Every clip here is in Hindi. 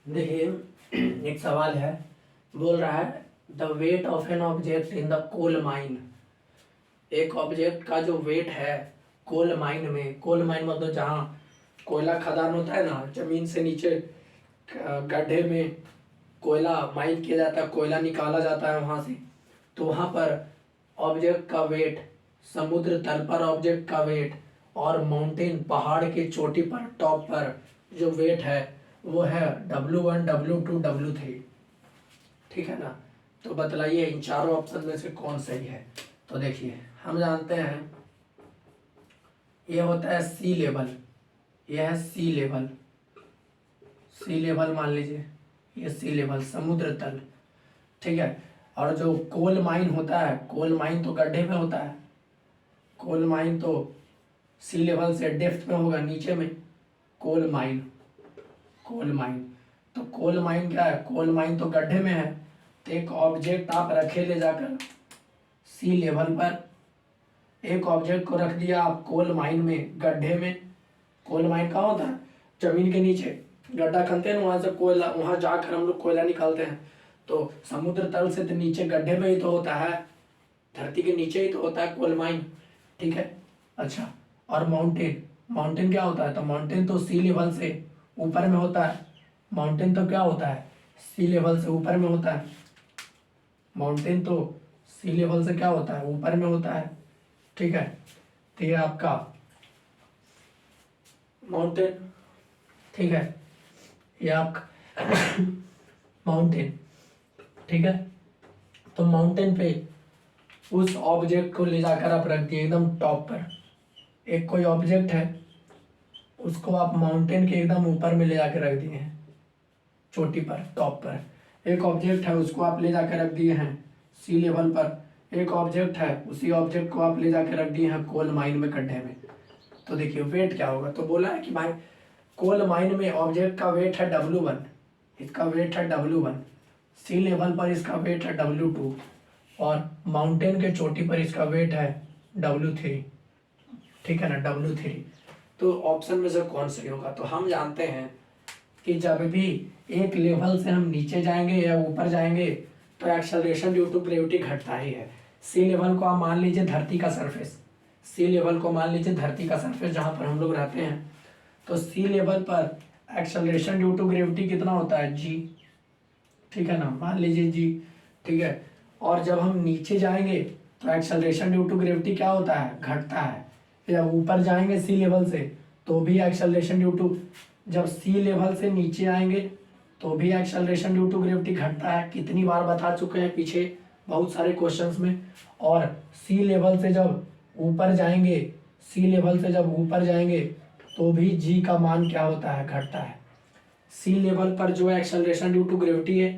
देखिए एक सवाल है, बोल रहा है the weight of an object in the coal mine. एक ऑब्जेक्ट का जो वेट है कोल माइन में, कोल माइन मतलब जहाँ कोयला खदान होता है ना, जमीन से नीचे गड्ढे में कोयला माइन किया जाता है, कोयला निकाला जाता है वहाँ से। तो वहाँ पर ऑब्जेक्ट का वेट, समुद्र तल पर ऑब्जेक्ट का वेट और माउंटेन पहाड़ की चोटी पर टॉप पर जो वेट है वो है W1 W2 W3। ठीक है ना। तो बतलाइए इन चारों ऑप्शन में से कौन सही है। तो देखिए हम जानते हैं ये होता है सी लेवल, ये है सी लेवल, सी लेवल मान लीजिए, ये सी लेवल समुद्र तल। ठीक है। और जो कोल माइन होता है, कोल माइन तो गड्ढे में होता है, कोल माइन तो सी लेवल से डेप्थ में होगा, नीचे में। कोल माइन, कोल माइन तो कोल माइन क्या है, कोल माइन तो गड्ढे में है। तो एक ऑब्जेक्ट आप रखे ले जाकर सी लेवल पर, एक ऑब्जेक्ट को रख दिया आप कोल माइन में, गड्ढे में। कोल माइन कहाँ होता है, जमीन के नीचे गड्ढा खनते हैं, वहां से कोयला, वहां जाकर हम लोग कोयला निकालते हैं। तो समुद्र तल से तो नीचे गड्ढे में ही तो होता है, धरती के नीचे ही तो होता है कोल माइन। ठीक है। अच्छा, और माउंटेन, माउंटेन क्या होता है, तो माउंटेन तो सी लेवल से ऊपर में होता है। माउंटेन तो क्या होता है, सी लेवल से ऊपर में होता है। माउंटेन तो सी लेवल से क्या होता है, ऊपर में होता है। ठीक है। तो ये आपका माउंटेन, ठीक है, ये आपका माउंटेन। ठीक है। तो माउंटेन पे उस ऑब्जेक्ट को ले जाकर आप रख दिए एकदम टॉप पर। एक कोई ऑब्जेक्ट है, उसको आप माउंटेन के एकदम ऊपर में ले जाकर रख दिए हैं, चोटी पर, टॉप पर। एक ऑब्जेक्ट है, उसको आप ले जाकर रख दिए हैं सी लेवल पर। एक ऑब्जेक्ट है, उसी ऑब्जेक्ट को आप ले जाकर रख दिए हैं कोल माइन में, गड्ढे में। तो देखिए वेट क्या होगा। तो बोला है कि भाई कोल माइन में ऑब्जेक्ट का वेट है W1, इसका वेट है W1, सी लेवल पर इसका वेट है W2 और माउंटेन के चोटी पर इसका वेट है W3। ठीक है ना, W3। तो ऑप्शन में से कौन सही होगा। तो हम जानते हैं कि जब भी एक लेवल से हम नीचे जाएंगे या ऊपर जाएंगे तो एक्सेलरेशन ड्यू टू ग्रेविटी घटता ही है। सी लेवल को आप मान लीजिए धरती का सरफेस, सी लेवल को मान लीजिए धरती का सरफेस जहाँ पर हम लोग रहते हैं। तो सी लेवल पर एक्सेलरेशन ड्यू टू ग्रेविटी कितना होता है, G। ठीक है ना, मान लीजिए G। ठीक है। और जब हम नीचे जाएंगे तो एक्सेलरेशन ड्यू टू ग्रेविटी क्या होता है, घटता है। जब ऊपर जाएंगे सी लेवल से तो भी एक्सेलरेशन ड्यू टू, जब सी लेवल से नीचे आएंगे तो भी एक्सेलरेशन ड्यू टू ग्रेविटी घटता है। कितनी बार बता चुके हैं पीछे बहुत सारे क्वेश्चंस में। और सी लेवल से जब ऊपर जाएंगे, सी लेवल से जब ऊपर जाएंगे तो भी जी का मान क्या होता है, घटता है। सी लेवल पर जो एक्सेलरेशन ड्यू टू ग्रेविटी है,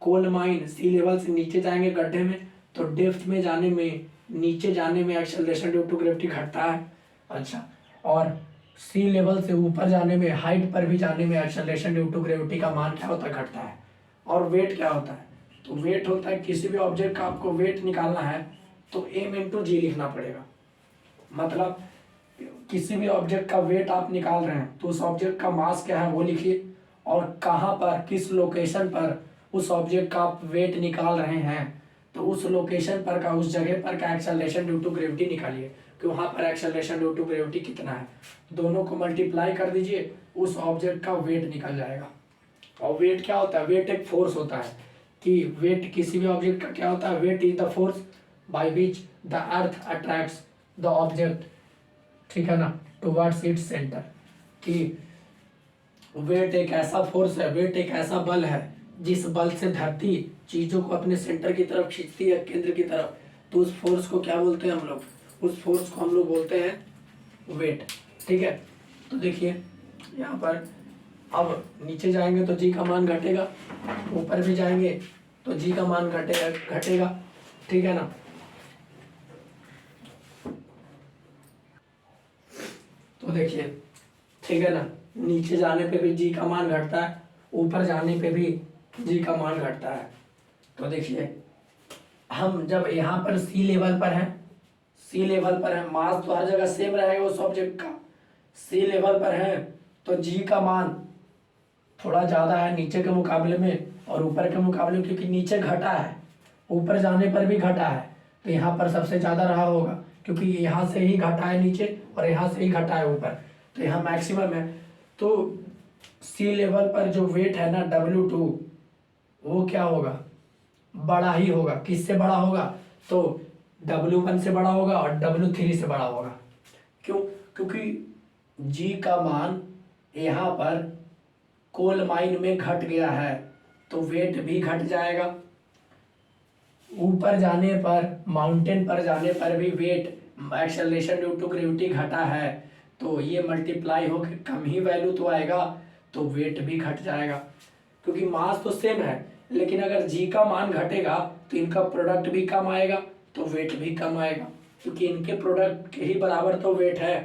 कोल माइन सी लेवल से नीचे जाएंगे गड्ढे में तो डेप्थ में जाने में, नीचे जाने में एक्सेलरेशन ड्यू टू ग्रेविटी घटता है। अच्छा, और सी लेवल से ऊपर जाने में, हाइट पर भी जाने में एक्सेलरेशन ड्यू टू ग्रेविटी का मान क्या होता है, घटता है। और वेट क्या होता है, तो वेट होता है किसी भी ऑब्जेक्ट का आपको वेट निकालना है तो m इंटू जी लिखना पड़ेगा। मतलब किसी भी ऑब्जेक्ट का वेट आप निकाल रहे हैं तो उस ऑब्जेक्ट का मास क्या है वो लिखिए, और कहाँ पर, किस लोकेशन पर उस ऑब्जेक्ट का आप वेट निकाल रहे हैं तो उस लोकेशन पर का, उस जगह पर का एक्सेलरेशन ड्यू टू ग्रेविटी निकालिए कि वहाँ पर एक्सेलरेशन ड्यू टू ग्रेविटी कितना है। दोनों को मल्टीप्लाई कर दीजिए, उस ऑब्जेक्ट का वेट निकल जाएगा। और वेट क्या होता है, वेट एक फोर्स होता है कि वेट किसी भी ऑब्जेक्ट का क्या होता है, weight is the force by which the earth attracts the object, ठीक है ना, टुवर्ड्स इट्स सेंटर। कि वेट एक ऐसा फोर्स है, वेट एक ऐसा बल है जिस बल से धरती चीजों को अपने सेंटर की तरफ खींचती है, केंद्र की तरफ। तो उस फोर्स को क्या बोलते हैं हम लोग, उस फोर्स को हम लोग बोलते हैं वेट। ठीक है। तो देखिए यहाँ पर अब नीचे जाएंगे तो जी का मान घटेगा, ऊपर भी जाएंगे तो जी का मान घटेगा। ठीक है ना। तो देखिए, ठीक है ना, नीचे जाने पे भी जी का मान घटता है, ऊपर जाने पे भी जी का मान घटता है। तो देखिए हम जब यहाँ पर सी लेवल पर हैं, सी लेवल पर है, मास तो हर जगह सेम रहेगा उस ऑब्जेक्ट का। सी लेवल पर है तो जी का मान थोड़ा ज़्यादा है नीचे के मुकाबले में और ऊपर के मुकाबले में, क्योंकि नीचे घटा है, ऊपर जाने पर भी घटा है, तो यहाँ पर सबसे ज़्यादा रहा होगा, क्योंकि यहाँ से ही घटा है नीचे और यहाँ से ही घटा है ऊपर, तो यहाँ मैक्सिमम है। तो सी लेवल पर जो वेट है ना W2, वो क्या होगा, बड़ा ही होगा। किससे बड़ा होगा, तो W1 से बड़ा होगा और W3 से बड़ा होगा। क्यों, क्योंकि G का मान यहाँ पर कोल माइन में घट गया है, तो वेट भी घट जाएगा। ऊपर जाने पर, माउंटेन पर जाने पर भी weight, acceleration due to gravity घटा है, तो ये मल्टीप्लाई होकर कम ही वैल्यू तो आएगा, तो वेट भी घट जाएगा। क्योंकि मास तो सेम है, लेकिन अगर G का मान घटेगा तो इनका प्रोडक्ट भी कम आएगा, तो वेट भी कम आएगा, क्योंकि इनके प्रोडक्ट के ही बराबर तो वेट है।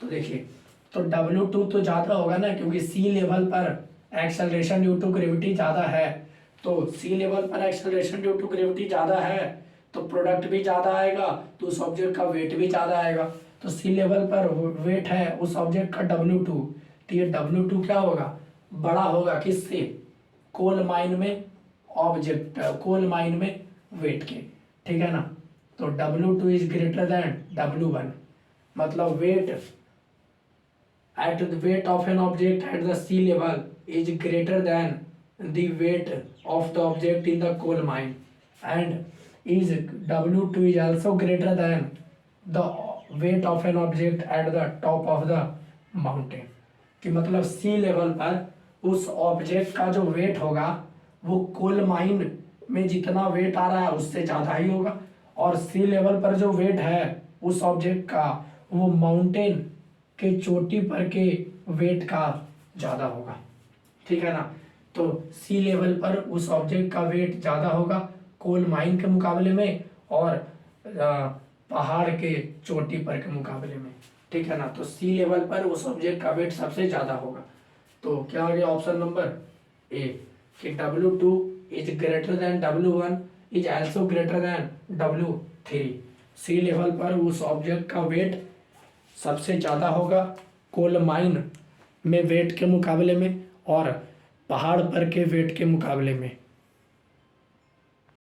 तो देखिए, तो W2 तो ज़्यादा होगा ना, क्योंकि सी लेवल पर एक्सेलरेशन ड्यू टू ग्रेविटी ज़्यादा है, तो सी लेवल पर एक्सेलरेशन ड्यू टू ग्रेविटी ज़्यादा है, तो प्रोडक्ट भी ज़्यादा आएगा, तो उस ऑब्जेक्ट का वेट भी ज़्यादा आएगा। तो सी लेवल पर वेट है उस ऑब्जेक्ट का W2, तो ये W2 क्या होगा, बड़ा होगा किससे, कोल माइन में ऑब्जेक्ट, कोल माइन में वेट के, ठीक है ना। तो W2 is greater than W1, मतलब wait at the weight of an object at the sea level is greater than the weight of the object in the coal mine, and is W2 is also greater than the weight of an object at the top of the mountain। कि मतलब सी लेवल पर उस ऑब्जेक्ट का जो वेट होगा वो कोल माइन में जितना वेट आ रहा है उससे ज़्यादा ही होगा, और सी लेवल पर जो वेट है उस ऑब्जेक्ट का वो माउंटेन के चोटी पर के वेट का ज़्यादा होगा, ठीक है ना। तो सी लेवल पर उस ऑब्जेक्ट का वेट ज़्यादा होगा कोल माइन के मुकाबले में और पहाड़ के चोटी पर के मुकाबले में, ठीक है ना। तो सी लेवल पर उस ऑब्जेक्ट का वेट सबसे ज़्यादा होगा। तो क्या आ गया ऑप्शन नंबर ए, कि W2 is greater than W1 is also greater than W3। Sea level पर उस ऑब्जेक्ट का वेट सबसे ज़्यादा होगा कोल माइन में वेट के मुकाबले में और पहाड़ पर के वेट के मुकाबले में।